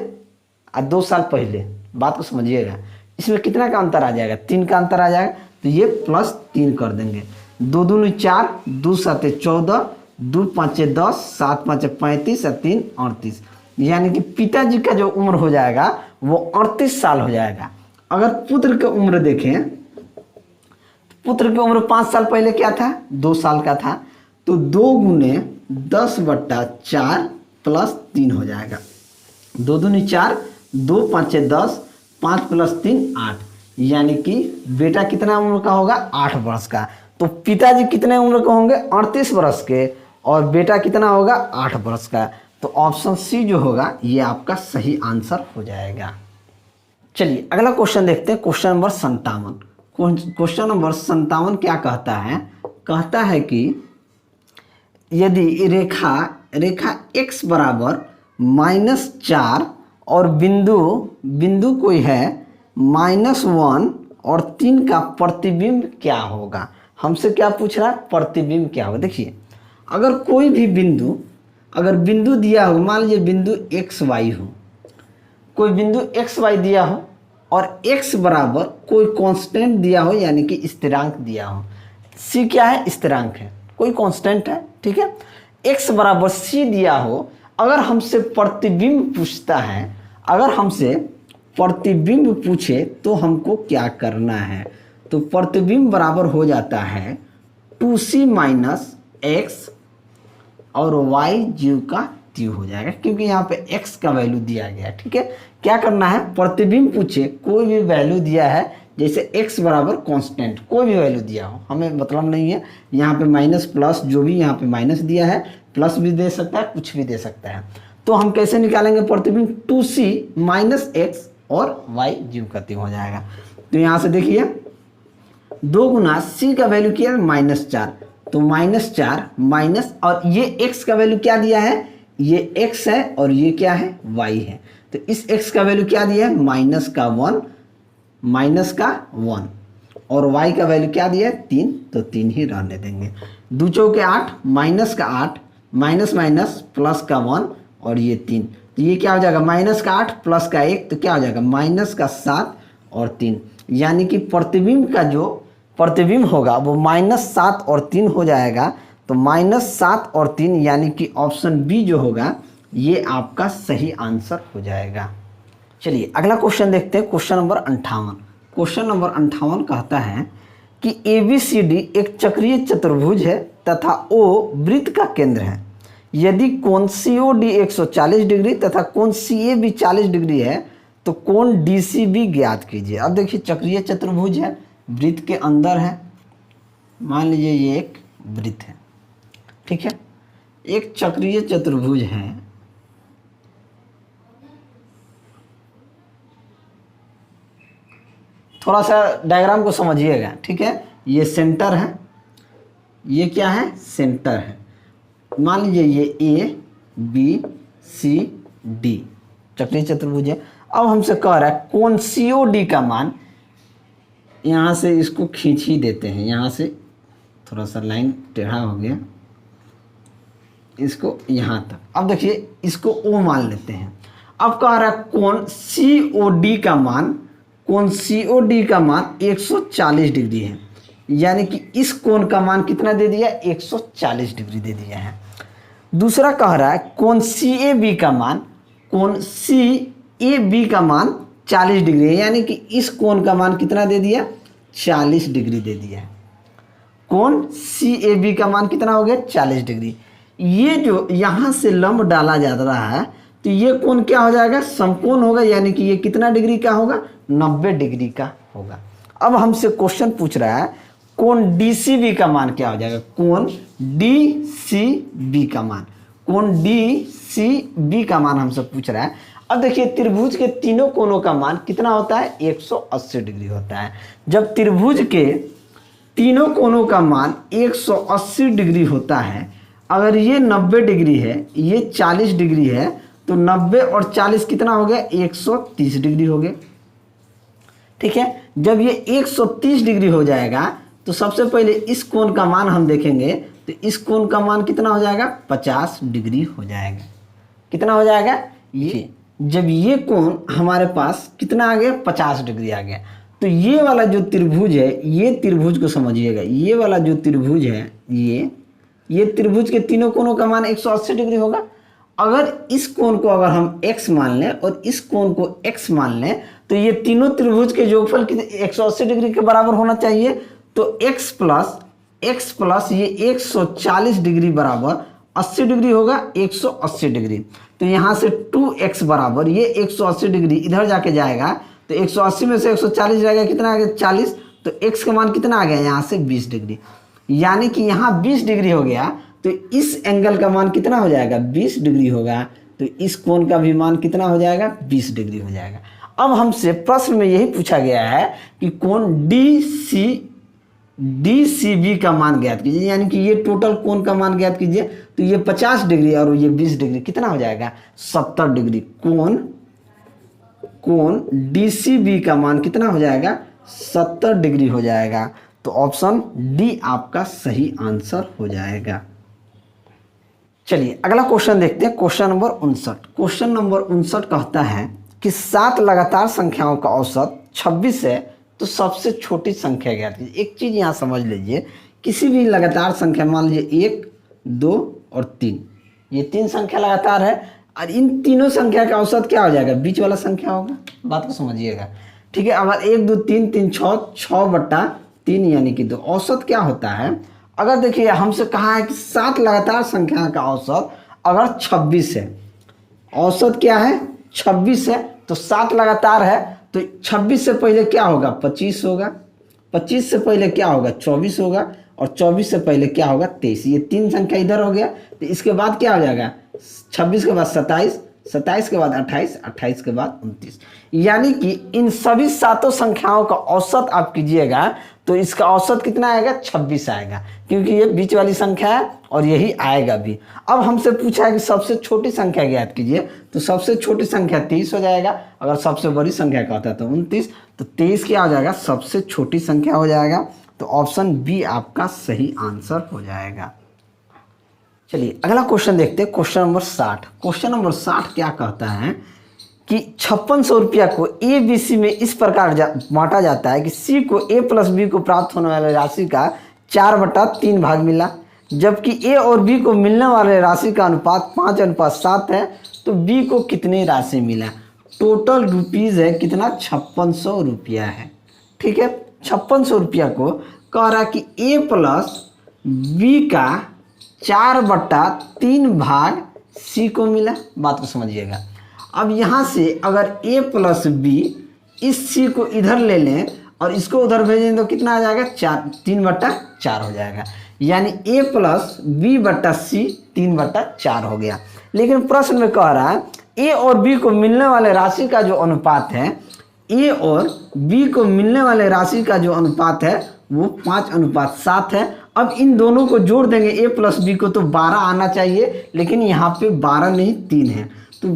और 2 साल पहले, बात को समझिएगा, इसमें कितना का अंतर आ जाएगा, 3 का अंतर आ जाएगा, तो ये +3 कर देंगे। 2 दूनी 4, 2 साते 14, 2 पाँचे 10, 7 पाँचे 35 और 3 38, यानी कि पिताजी का जो उम्र हो जाएगा वो 38 साल हो जाएगा। अगर पुत्र की उम्र देखें, पुत्र की उम्र 5 साल पहले क्या था, 2 साल का था, तो 2 गुने 10/4 प्लस 3 हो जाएगा। 2 दूनी 4, 2 पाँचे 10, 5 प्लस 3 8, यानी कि बेटा कितना उम्र का होगा, 8 वर्ष का। तो पिताजी कितने उम्र के होंगे, 38 वर्ष के, और बेटा कितना होगा, 8 वर्ष का। तो ऑप्शन सी जो होगा ये आपका सही आंसर हो जाएगा। चलिए अगला क्वेश्चन देखते हैं, क्वेश्चन नंबर 57। क्वेश्चन नंबर 57 क्या कहता है, कहता है कि यदि रेखा x बराबर -4 और बिंदु कोई है -1 और 3 का प्रतिबिंब क्या होगा। हमसे क्या पूछ रहा है, प्रतिबिंब क्या होगा। देखिए अगर कोई भी बिंदु, अगर बिंदु दिया हो, मान लीजिए बिंदु XY हो, कोई बिंदु XY दिया हो और x बराबर कोई कांस्टेंट दिया हो, यानी कि स्थिरांक दिया हो। c क्या है, स्थिरांक है, कोई कांस्टेंट है, ठीक है। x बराबर c दिया हो, अगर हमसे प्रतिबिंब पूछता है, अगर हमसे प्रतिबिंब पूछे तो हमको क्या करना है, तो प्रतिबिंब बराबर हो जाता है 2c - x और y जीव का तीव हो जाएगा, क्योंकि यहाँ पे x का वैल्यू दिया गया है, ठीक है। क्या करना है, प्रतिबिंब पूछे कोई भी वैल्यू दिया है, जैसे x बराबर कांस्टेंट कोई भी वैल्यू दिया हो, हमें मतलब नहीं है, यहाँ पे माइनस प्लस जो भी यहाँ पे माइनस दिया है, प्लस भी दे सकता है, कुछ भी दे सकता है। तो हम कैसे निकालेंगे प्रतिबिंब, 2c - x और y जीव का तीव हो जाएगा। तो यहाँ से देखिए 2 गुना c का वैल्यू किया है -4, तो -4 माइनस, और ये x का वैल्यू क्या दिया है, ये x है और ये क्या है, y है। तो इस x का वैल्यू क्या दिया है, -1 और y का वैल्यू क्या दिया है, 3, तो 3 ही रहने देंगे। 2 चौके 8, -8 माइनस माइनस प्लस का 1 और ये 3, तो ये क्या हो जाएगा, -8 प्लस का 1, तो क्या हो जाएगा -7 और 3, यानी कि प्रतिबिंब का जो प्रतिबिंब होगा वो -7 और 3 हो जाएगा। तो -7 और 3 यानी कि ऑप्शन बी जो होगा ये आपका सही आंसर हो जाएगा। चलिए अगला क्वेश्चन देखते हैं, क्वेश्चन नंबर 58। क्वेश्चन नंबर 58 कहता है कि ABCD एक चक्रीय चतुर्भुज है तथा O वृत्त का केंद्र है। यदि कोण COD 140 डिग्री तथा कोण CAB 40 डिग्री है तो कोण DCB ज्ञात कीजिए। अब देखिए चक्रीय चतुर्भुज है, वृत्त के अंदर है, मान लीजिए ये एक वृत्त है, ठीक है, एक चक्रीय चतुर्भुज है, थोड़ा सा डायग्राम को समझिएगा, ठीक है। ये सेंटर है, ये क्या है, सेंटर है, मान लीजिए ये ABCD चक्रीय चतुर्भुज है। अब हमसे कह रहा है कोण COD का मान, यहाँ से इसको खींच ही देते हैं, यहाँ से थोड़ा सा लाइन टेढ़ा हो गया, इसको यहाँ तक। अब देखिए इसको O मान लेते हैं। अब कह रहा है कोण COD का मान, कोण COD का मान 140 डिग्री है, यानी कि इस कोण का मान कितना दे दिया, 140 डिग्री दे दिया है। दूसरा कह रहा है कोण CAB का मान, कोण CAB का मान 40 डिग्री है, यानी कि इस कोण का मान कितना दे दिया, 40 डिग्री दे दिया है। कोण CAB का मान कितना हो गया, 40 डिग्री। ये जो यहाँ से लंब डाला जा रहा है तो ये कोण क्या हो जाएगा, समकोण होगा, यानी कि ये कितना डिग्री का होगा, 90 डिग्री का होगा। अब हमसे क्वेश्चन पूछ रहा है कोण DCB का मान क्या हो जाएगा, कोण DCB का मान, कोण DCB का मान हमसे पूछ रहा है। अब देखिए त्रिभुज के तीनों कोणों का मान कितना होता है, 180 डिग्री होता है। जब त्रिभुज के तीनों कोणों का मान 180 डिग्री होता है, अगर ये 90 डिग्री है, ये 40 डिग्री है, तो 90 और 40 कितना हो गया, 130 डिग्री हो गया, ठीक है। जब ये 130 डिग्री हो जाएगा तो सबसे पहले इस कोण का मान हम देखेंगे, तो इस कोण का मान कितना हो जाएगा, 50 डिग्री हो जाएगा। कितना हो जाएगा, ये जब ये कोण हमारे पास कितना आ गया, 50 डिग्री आ गया, तो ये वाला जो त्रिभुज है, ये त्रिभुज को समझिएगा, ये वाला जो त्रिभुज है, ये त्रिभुज के तीनों कोणों का मान 180 डिग्री होगा। अगर इस कोण को अगर हम x मान लें और इस कोण को x मान लें, तो ये तीनों त्रिभुज के योगफल 180 डिग्री के बराबर होना चाहिए। तो x प्लस ये 140 डिग्री बराबर 80 डिग्री होगा, 180 डिग्री। तो यहाँ से 2x बराबर ये 180 डिग्री इधर जाके जाएगा, तो 180 में से 140 जाएगा, कितना आ गया, 40। तो x का मान कितना आ गया, यहाँ से 20 डिग्री, यानी कि यहाँ 20 डिग्री हो गया, तो इस एंगल का मान कितना हो जाएगा, 20 डिग्री होगा। तो इस कोण का भी मान कितना हो जाएगा, 20 डिग्री हो जाएगा। अब हमसे प्रश्न में यही पूछा गया है कि कोण DCB का मान ज्ञात कीजिए, यानी कि ये टोटल कोण का मान ज्ञात कीजिए। तो ये 50 डिग्री और ये 20 डिग्री, कितना हो जाएगा, 70 डिग्री। कोण DCB का मान कितना हो जाएगा, 70 डिग्री हो जाएगा। तो ऑप्शन डी आपका सही आंसर हो जाएगा। चलिए अगला क्वेश्चन देखते हैं, क्वेश्चन नंबर 59। क्वेश्चन नंबर 59 कहता है कि 7 लगातार संख्याओं का औसत 26 है, तो सबसे छोटी संख्या ज्ञात कीजिए। एक चीज यहाँ समझ लीजिए, किसी भी लगातार संख्या, मान लीजिए 1, 2 और 3, ये 3 संख्या लगातार है, और इन तीनों संख्या का औसत क्या हो जाएगा, बीच वाला संख्या होगा। बात को समझिएगा, ठीक है। अगर 1, 2, 3, 3, 6/3 यानी कि 2, औसत क्या होता है। अगर देखिए हमसे कहा है कि 7 लगातार संख्या का औसत अगर 26 है, औसत क्या है, 26 है, तो 7 लगातार है, तो 26 से पहले क्या होगा, 25 होगा, 25 से पहले क्या होगा, 24 होगा, और 24 से पहले क्या होगा, 23। ये 3 संख्या इधर हो गया, तो इसके बाद क्या हो जाएगा, 26 के बाद 27, 27 के बाद 28, 28 के बाद 29, यानी कि इन सभी सातों संख्याओं का औसत आप कीजिएगा तो इसका औसत कितना आएगा, 26 आएगा, क्योंकि ये बीच वाली संख्या है और यही आएगा भी। अब हमसे पूछा है कि सबसे छोटी संख्या ज्ञात कीजिए, तो सबसे छोटी संख्या 23 हो जाएगा। अगर सबसे बड़ी संख्या का होता है तो 29, तो 23 क्या हो जाएगा, सबसे छोटी संख्या हो जाएगा। तो ऑप्शन बी आपका सही आंसर हो जाएगा। चलिए अगला क्वेश्चन देखते हैं, क्वेश्चन नंबर 60। क्वेश्चन नंबर 60 क्या कहता है कि 5600 रुपया को ए बी सी में इस प्रकार बांटा जाता है कि सी को ए प्लस बी को प्राप्त होने वाले राशि का 4/3 भाग मिला, जबकि ए और बी को मिलने वाले राशि का अनुपात 5:7 है, तो बी को कितनी राशि मिला। टोटल रुपीज़ है कितना, 5600 रुपया है। ठीक है, 5600 रुपया को कह रहा है कि ए प्लस बी का 4/3 भाग सी को मिला। बात को समझिएगा। अब यहाँ से अगर a प्लस बी इस सी को इधर ले लें और इसको उधर भेजें तो कितना आ जाएगा, 3/4 हो जाएगा, यानी a प्लस बी बट्टा सी 3/4 हो गया। लेकिन प्रश्न में कह रहा है a और b को मिलने वाले राशि का जो अनुपात है, a और b को मिलने वाले राशि का जो अनुपात है वो 5:7 है। अब इन दोनों को जोड़ देंगे, a प्लस बी को, तो 12 आना चाहिए, लेकिन यहाँ पे 12 नहीं 3 है। तो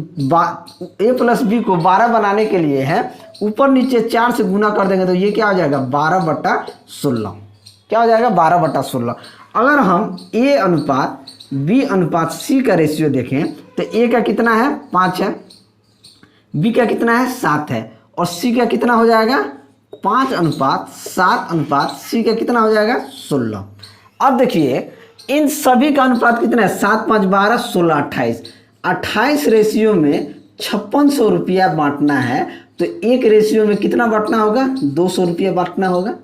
a प्लस बी को 12 बनाने के लिए है ऊपर नीचे 4 से गुना कर देंगे तो ये क्या हो जाएगा, 12/16। क्या हो जाएगा, 12/16। अगर हम a अनुपात b अनुपात c का रेशियो देखें तो a का कितना है, 5 है, b का कितना है, 7 है, और c का कितना हो जाएगा, 5:7 c का कितना हो जाएगा, 16। अब देखिए इन सभी का अनुपात कितना है, 7, 5, 12, 16, 28। 28 रेशियो में 5600 रुपया बांटना है, तो एक रेशियो में कितना बांटना होगा, 200 रुपया बांटना होगा।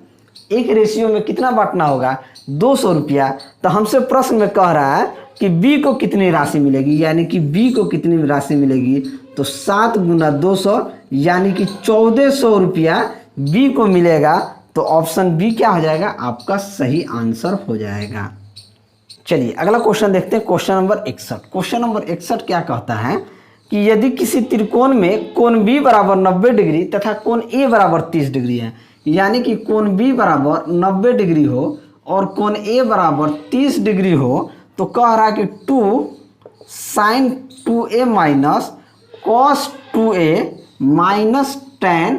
एक रेशियो में कितना बांटना होगा, 200 रुपया। तो हमसे प्रश्न में कह रहा है कि b को कितनी राशि मिलेगी, यानी कि b को कितनी राशि मिलेगी, तो 7 × 200 यानी कि 1400 रुपया b को मिलेगा। तो ऑप्शन बी क्या हो जाएगा, आपका सही आंसर हो जाएगा। चलिए अगला क्वेश्चन देखते हैं, क्वेश्चन नंबर 61। क्वेश्चन नंबर 61 क्या कहता है कि यदि किसी त्रिकोण में कोण b बराबर 90 डिग्री तथा कोण a बराबर 30 डिग्री है, यानी कि कोण b बराबर 90 डिग्री हो और कोण a बराबर 30 डिग्री हो, तो कह रहा है कि 2 sin 2a minus cos 2a minus tan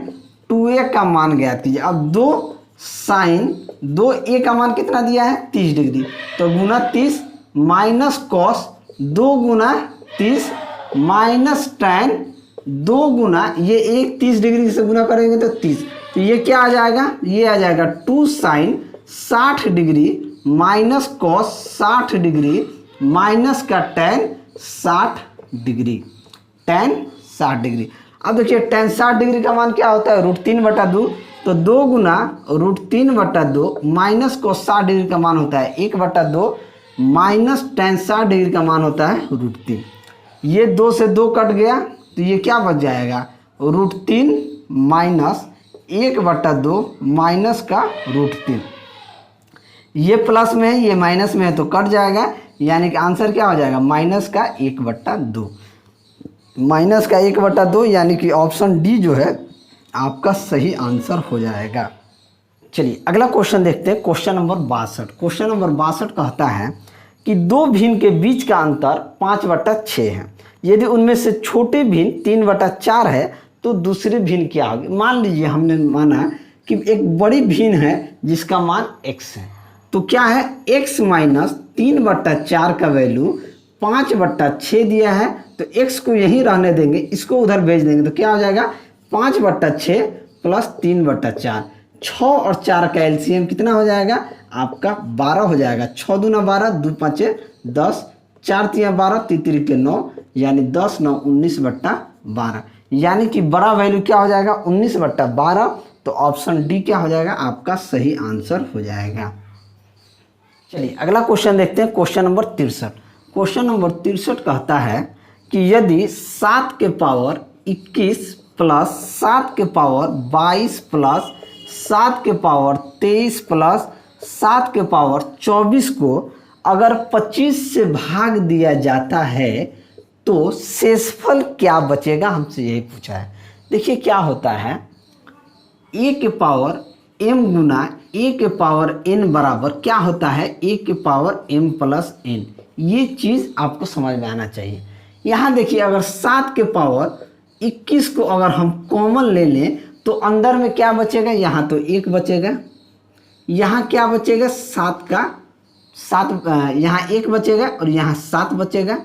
2a का मान ज्ञात कीजिए। अब 2 sin 2a का मान कितना दिया है, 30 डिग्री, तो गुना 30 माइनस कॉस 2 × 30 माइनस tan 2 गुना ये एक 30 डिग्री से गुना करेंगे तो 30, तो ये क्या आ जाएगा, ये आ जाएगा 2 sin 60 degree minus cos 60 degree minus का tan 60 डिग्री, tan 60 डिग्री। अब देखिए tan 60 डिग्री का मान क्या होता है, √3/2, तो 2 गुना √3/2 माइनस को 60 डिग्री का मान होता है 1/2 माइनस tan 60 डिग्री का मान होता है √3। ये 2 से 2 कट गया तो ये क्या बच जाएगा, √3 माइनस 1/2 माइनस का √3। ये प्लस में है ये माइनस में है तो कट जाएगा, यानी कि आंसर क्या हो जाएगा, माइनस का 1/2, माइनस का 1/2, यानी कि ऑप्शन डी जो है आपका सही आंसर हो जाएगा। चलिए अगला क्वेश्चन देखते हैं, क्वेश्चन नंबर 62। क्वेश्चन नंबर 62 कहता है कि दो भिन्न के बीच का अंतर 5/6 है, यदि उनमें से छोटे भिन्न 3/4 है तो दूसरी भिन्न क्या होगी। मान लीजिए हमने माना कि एक बड़ी भिन्न है जिसका मान x है, तो क्या है, x माइनस 3/4 का वैल्यू 5/6 दिया है, तो x को यहीं रहने देंगे, इसको उधर भेज देंगे, तो क्या हो जाएगा, 5/6 प्लस 3/4, 6 और 4 का एलसीएम कितना हो जाएगा, आपका 12 हो जाएगा। 6 दूना 12, 2 5 10, 4 3 12, 3 3 के 9, यानी 10 9 19/12, यानी कि बड़ा वैल्यू क्या हो जाएगा, 19/12। तो ऑप्शन डी क्या हो जाएगा, आपका सही आंसर हो जाएगा। चलिए अगला क्वेश्चन देखते हैं, क्वेश्चन नंबर 63। क्वेश्चन नंबर 63 कहता है कि यदि 7 के पावर 21 प्लस 7 के पावर 22 प्लस 7 के पावर 23 प्लस 7 के पावर 24 को अगर 25 से भाग दिया जाता है तो शेषफल क्या बचेगा, हमसे यही पूछा है। देखिए क्या होता है, ए के पावर m गुना ए के पावर n बराबर क्या होता है, ए के पावर m प्लस n। ये चीज़ आपको समझ में आना चाहिए। यहाँ देखिए अगर 7 के पावर 21 को अगर हम कॉमन ले लें तो अंदर में क्या बचेगा, यहाँ तो 1 बचेगा, यहाँ क्या बचेगा 7 का 7, यहाँ 1 बचेगा और यहाँ 7 बचेगा,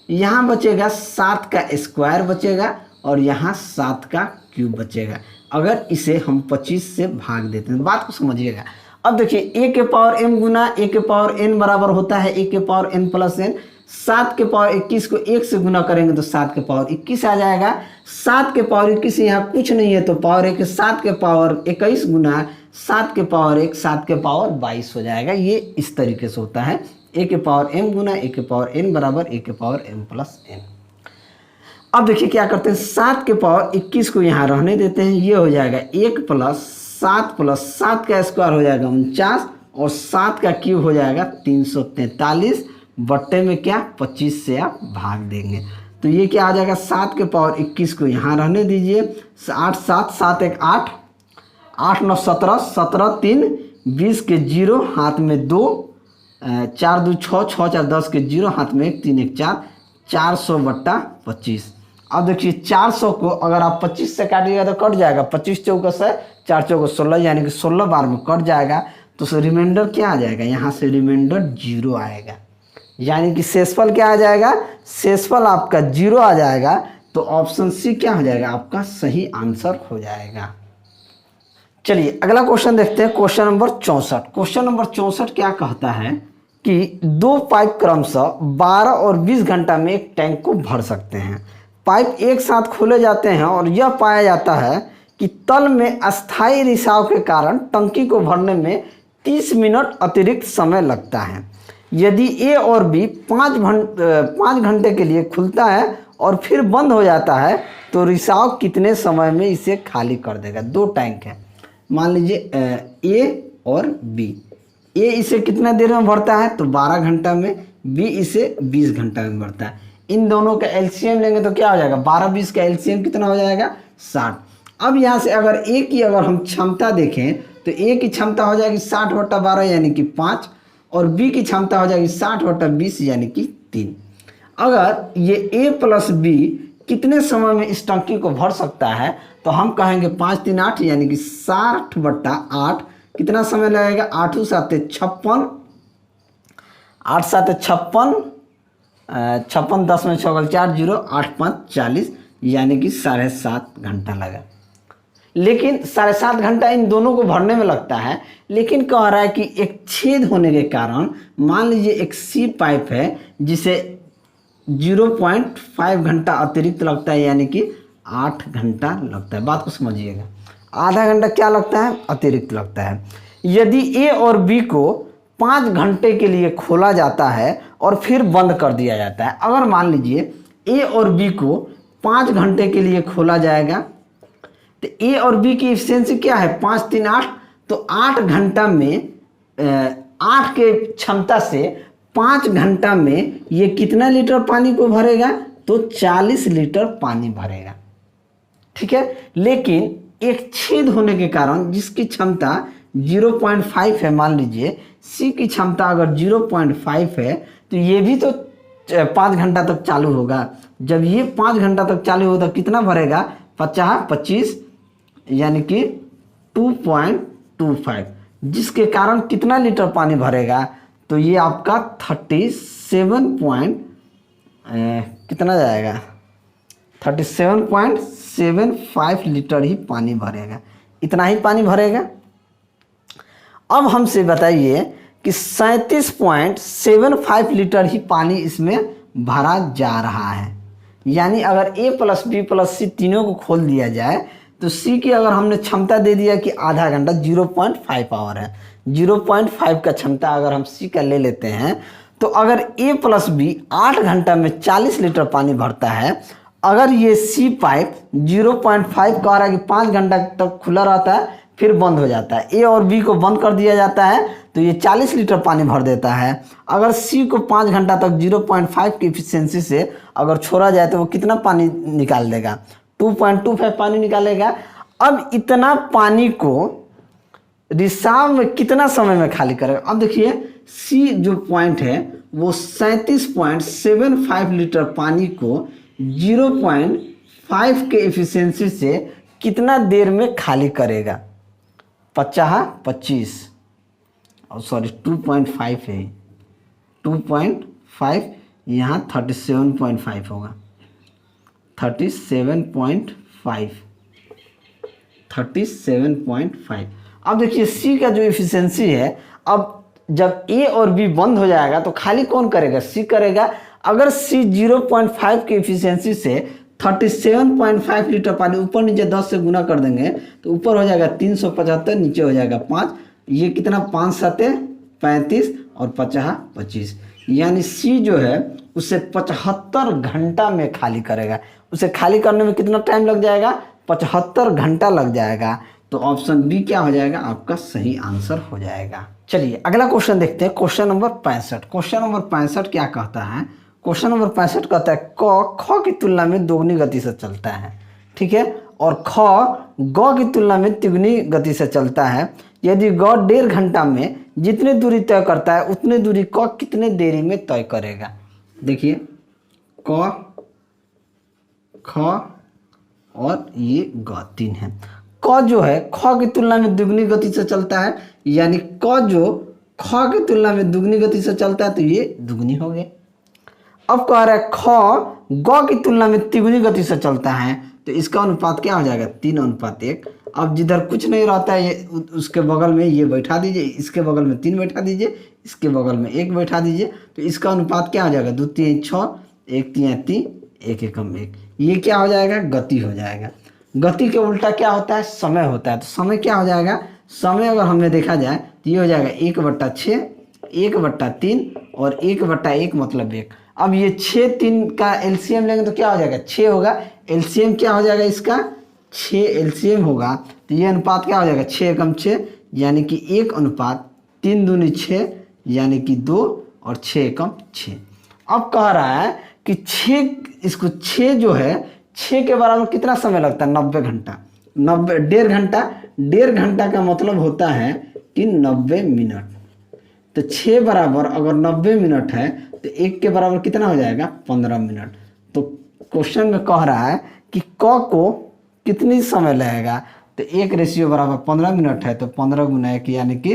यहाँ बचेगा 7 का स्क्वायर बचेगा और यहाँ 7 का क्यूब बचेगा। अगर इसे हम 25 से भाग देते हैं, बात को समझिएगा। अब देखिए ए के पावर m गुना ए के पावर n बराबर होता है ए के पावर n प्लस n। 7 के पावर 21 को 1 से गुना करेंगे तो 7 के पावर 21 आ जाएगा। 7 के पावर 21 यहाँ कुछ नहीं है तो पावर 1, 7 के पावर 21 गुना 7 के पावर 1, 7 के पावर 22 हो जाएगा। ये इस तरीके से होता है, ए के पावर m गुना ए के पावर n बराबर ए के पावर m प्लस n। अब देखिए क्या करते हैं, 7 के पावर 21 को यहाँ रहने देते हैं, ये हो जाएगा 1 प्लस 7 का स्क्वायर हो जाएगा 49 और 7 का क्यूब हो जाएगा 343 बट्टे में क्या 25 से आप भाग देंगे तो ये क्या आ जाएगा, 7 के पावर 21 को यहाँ रहने दीजिए, 8 7 7 1 8 8 9 17 17 3 20 के 0 हाथ में 2 4 2 6 6 4 10 के 0 हाथ में 1 3 1 4 400 बट्टा 25। अब देखिए 400 को अगर आप 25 से काटिएगा तो कट जाएगा, 25 चौका से 4 चौका 16 यानी कि 16 बार में कट जाएगा। तो रिमाइंडर क्या आ जाएगा, यहाँ से रिमाइंडर 0 आएगा, यानी कि शेषफल क्या आ जाएगा, शेषफल आपका 0 आ जाएगा। तो ऑप्शन सी क्या हो जाएगा, आपका सही आंसर हो जाएगा। चलिए अगला क्वेश्चन देखते हैं, क्वेश्चन नंबर 64। क्वेश्चन नंबर 64 क्या कहता है कि 2 पाइप क्रमशः 12 और 20 घंटा में एक टैंक को भर सकते हैं। पाइप एक साथ खोले जाते हैं और यह पाया जाता है कि तल में अस्थायी रिसाव के कारण टंकी को भरने में 30 मिनट अतिरिक्त समय लगता है। यदि ए और बी 5 घंटे के लिए खुलता है और फिर बंद हो जाता है तो रिसाव कितने समय में इसे खाली कर देगा। 2 टैंक है, मान लीजिए ए और बी। ए इसे कितना देर में भरता है तो 12 घंटा में, बी इसे 20 घंटा में भरता है। इन दोनों का एलसीएम लेंगे तो क्या हो जाएगा, 12 20 का एलसीएम कितना हो जाएगा 60। अब यहाँ से अगर ए की अगर हम क्षमता देखें तो ए की क्षमता हो जाएगी 60/12 यानी कि 5 और बी की क्षमता हो जाएगी 60/20 यानी कि 3। अगर ये ए प्लस बी कितने समय में इस टंकी को भर सकता है तो हम कहेंगे 5 3 8 यानी कि 60/8 कितना समय लगेगा, 8 7 56 8 7 56 56 10 में 6 4 0 8 5 40 यानी कि 7.5 घंटा लगा। लेकिन 7.5 घंटा इन दोनों को भरने में लगता है, लेकिन कह रहा है कि एक छेद होने के कारण मान लीजिए एक सी पाइप है जिसे 0.5 घंटा अतिरिक्त लगता है यानी कि 8 घंटा लगता है। बात को समझिएगा, आधा घंटा क्या लगता है अतिरिक्त लगता है। यदि ए और बी को 5 घंटे के लिए खोला जाता है और फिर बंद कर दिया जाता है, अगर मान लीजिए ए और बी को 5 घंटे के लिए खोला जाएगा तो ए और बी की एफिशिएंसी क्या है 5 3 8 तो 8 घंटा में 8 के क्षमता से 5 घंटा में ये कितना लीटर पानी को भरेगा तो 40 लीटर पानी भरेगा, ठीक है। लेकिन एक छेद होने के कारण जिसकी क्षमता 0.5 है, मान लीजिए सी की क्षमता अगर 0.5 है तो ये भी तो 5 घंटा तक चालू होगा। जब ये 5 घंटा तक चालू होगा कितना भरेगा 25 यानी कि 2.25, जिसके कारण कितना लीटर पानी भरेगा तो ये आपका कितना जाएगा 37.75 लीटर ही पानी भरेगा, इतना ही पानी भरेगा। अब हमसे बताइए कि 37.75 लीटर ही पानी इसमें भरा जा रहा है, यानी अगर ए प्लस बी प्लस सी तीनों को खोल दिया जाए तो सी की अगर हमने क्षमता दे दिया कि आधा घंटा 0.5 आवर है, 0.5 का क्षमता अगर हम सी का ले लेते हैं तो अगर ए प्लस बी 8 घंटा में 40 लीटर पानी भरता है, अगर ये सी पाइप 0.5 कह रहा है कि 5 घंटा तक खुला रहता है फिर बंद हो जाता है। ए और बी को बंद कर दिया जाता है तो ये 40 लीटर पानी भर देता है। अगर सी को 5 घंटा तक 0.5 की एफिशिएंसी से अगर छोड़ा जाए तो वो कितना पानी निकाल देगा? 2.25 पानी निकालेगा। अब इतना पानी को रिसाव में कितना समय में खाली करेगा? अब देखिए सी जो पॉइंट है वो 37.75 लीटर पानी को 0.5 के एफिशिएंसी से कितना देर में खाली करेगा? 25 और सॉरी 2.5 है, 2.5 यहाँ 37.5 होगा, 37.5। अब देखिए सी का जो एफिशिएंसी है, अब जब ए और बी बंद हो जाएगा तो खाली कौन करेगा? सी करेगा। अगर सी 0.5 की एफिशिएंसी से 37.5 लीटर पानी ऊपर नीचे 10 से गुना कर देंगे तो ऊपर हो जाएगा 375, नीचे हो जाएगा 5, ये कितना 5 7 35 और 50 25, यानी सी जो है उसे 75 घंटा में खाली करेगा। उसे खाली करने में कितना टाइम लग जाएगा? 75 घंटा लग जाएगा। तो ऑप्शन बी क्या हो जाएगा? आपका सही आंसर हो जाएगा। चलिए अगला क्वेश्चन देखते हैं, क्वेश्चन नंबर 65। क्वेश्चन नंबर 65 क्या कहता है? क्वेश्चन नंबर 65 कहता है क ख की तुलना में दोगुनी गति से चलता है, ठीक है, और ख ग की तुलना में तिगुनी गति से चलता है। यदि ग 1.5 घंटा में जितनी दूरी तय करता है उतनी दूरी क कितने देरी में तय करेगा? देखिए क ख और ये ग 3 है। क जो है ख की तुलना में दुगनी गति से चलता है, यानी क जो ख की तुलना में दुगनी गति से चलता है तो ये दुगनी हो गए। अब कह रहा है ख ग की तुलना में तिगुनी गति से चलता है तो इसका अनुपात क्या हो जाएगा? 3:1। अब जिधर कुछ नहीं रहता है ये उसके बगल में ये बैठा दीजिए, इसके बगल में 3 बैठा दीजिए, इसके बगल में 1 बैठा दीजिए, तो इसका अनुपात क्या हो जाएगा? 2 3 6, 1 3 3, 1 1 1। ये क्या हो जाएगा? गति हो जाएगा। गति के उल्टा क्या होता है? समय होता है। तो समय क्या हो जाएगा? समय अगर हमने देखा जाए तो ये हो जाएगा 1/6, 1/3 और 1/1 मतलब 1। अब ये 6 3 का एलसीएम लेंगे तो क्या हो जाएगा? 6 होगा। एलसीएम क्या हो जाएगा इसका? 6 एलसीएम होगा तो ये अनुपात क्या हो जाएगा? 6 × 6 यानी कि 1:3 दूनी 6 यानी कि 2 और 6 × 6। अब कह रहा है कि 6 जो है 6 के बराबर कितना समय लगता है? 90 घंटा। 1.5 घंटा, 1.5 घंटा का मतलब होता है कि 90 मिनट। तो 6 बराबर अगर 90 मिनट है तो 1 के बराबर कितना हो जाएगा? 15 मिनट। तो क्वेश्चन में कह रहा है कि क को कितनी समय लगेगा? तो 1:15 मिनट है तो 15 × 1 यानी कि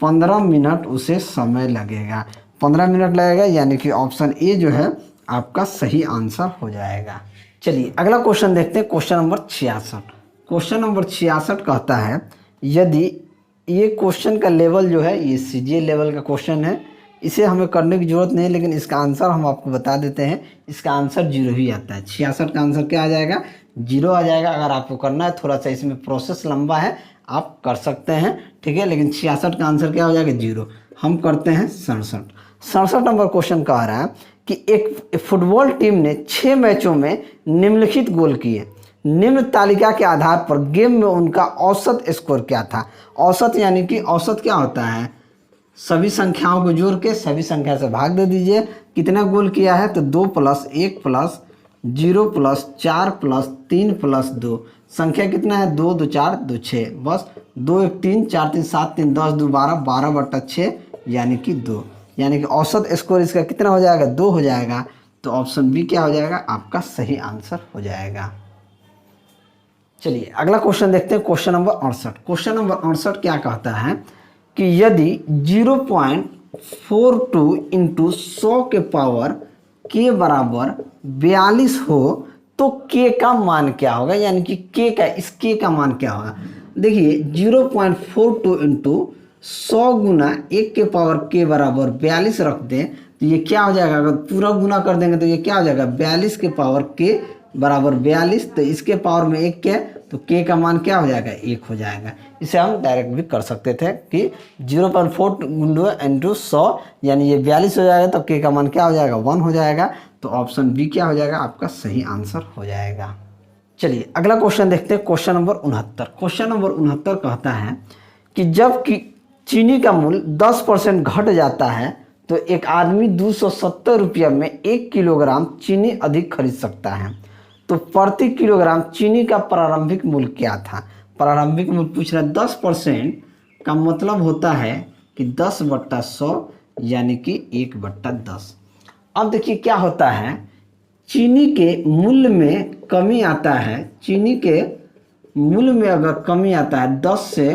15 मिनट उसे समय लगेगा। 15 मिनट लगेगा यानी कि ऑप्शन ए जो है आपका सही आंसर हो जाएगा। चलिए अगला क्वेश्चन देखते हैं, क्वेश्चन नंबर 66। क्वेश्चन नंबर 66 कहता है यदि ये क्वेश्चन का लेवल जो है ये सीजीएल लेवल का क्वेश्चन है, इसे हमें करने की ज़रूरत नहीं है, लेकिन इसका आंसर हम आपको बता देते हैं। इसका आंसर 0 ही आता है। 66 का आंसर क्या आ जाएगा? 0 आ जाएगा। अगर आपको करना है, थोड़ा सा इसमें प्रोसेस लंबा है, आप कर सकते हैं, ठीक है, लेकिन 66 का आंसर क्या हो जाएगा? 0। हम करते हैं 67 नंबर क्वेश्चन कह रहा है कि एक फुटबॉल टीम ने 6 मैचों में निम्नलिखित गोल किए। निम्न तालिका के आधार पर गेम में उनका औसत स्कोर क्या था? औसत यानी कि औसत क्या होता है? सभी संख्याओं को जोड़ के सभी संख्या से भाग दे दीजिए। कितना गोल किया है? तो 2 + 1 + 0 + 4 + 3 + 2। संख्या कितना है? 2 2 4 2 6। बस 2 1 3 4 3 7 3 10 2 12, 12/6 यानी कि 2। यानी कि औसत स्कोर इसका कितना हो जाएगा? 2 हो जाएगा। तो ऑप्शन बी क्या हो जाएगा? आपका सही आंसर हो जाएगा। चलिए अगला क्वेश्चन देखते हैं, क्वेश्चन नंबर 68। क्वेश्चन नंबर 68 क्या कहता है कि यदि 0.42 × 100 के पावर के बराबर 42 हो तो के का मान क्या होगा? यानी कि के का, इस के का मान क्या होगा? देखिए 0.42 × 100 गुना 1 के पावर के बराबर 42 रख दें तो ये क्या हो जाएगा? अगर पूरा गुना कर देंगे तो ये क्या हो जाएगा? 42 के पावर के बराबर 42। तो इसके पावर में 1 क्या है तो के का मान क्या हो जाएगा? 1 हो जाएगा। इसे हम डायरेक्ट भी कर सकते थे कि 0.4 × 100 यानी ये 42 हो जाएगा तो के का मान क्या हो जाएगा? 1 हो जाएगा। तो ऑप्शन बी क्या हो जाएगा? आपका सही आंसर हो जाएगा। चलिए अगला क्वेश्चन देखते हैं, क्वेश्चन नंबर 69। क्वेश्चन नंबर 69 कहता है कि जब कि चीनी का मूल्य 10% घट जाता है तो एक आदमी 270 रुपया में 1 किलोग्राम चीनी अधिक खरीद सकता है, तो प्रति किलोग्राम चीनी का प्रारंभिक मूल्य क्या था। प्रारंभिक मूल्य पूछ रहा है। 10% का मतलब होता है कि 10/100 यानी कि 1/10। अब देखिए क्या होता है, चीनी के मूल्य में कमी आता है, चीनी के मूल्य में अगर कमी आता है 10 से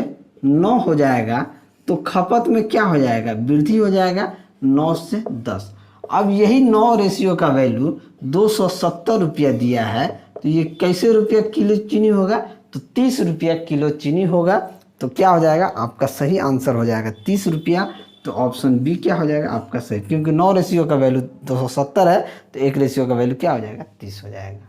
9 हो जाएगा तो खपत में क्या हो जाएगा, वृद्धि हो जाएगा 9 से 10। अब यही 9 रेशियो का वैल्यू 270 रुपया दिया है, तो ये कैसे रुपया किलो चीनी होगा, तो 30 रुपया किलो चीनी होगा। तो क्या हो जाएगा, आपका सही आंसर हो जाएगा 30 रुपया। तो ऑप्शन बी क्या हो जाएगा आपका सही, क्योंकि 9 रेशियो का वैल्यू 270 है तो 1 रेशियो का वैल्यू क्या हो जाएगा 30 हो जाएगा।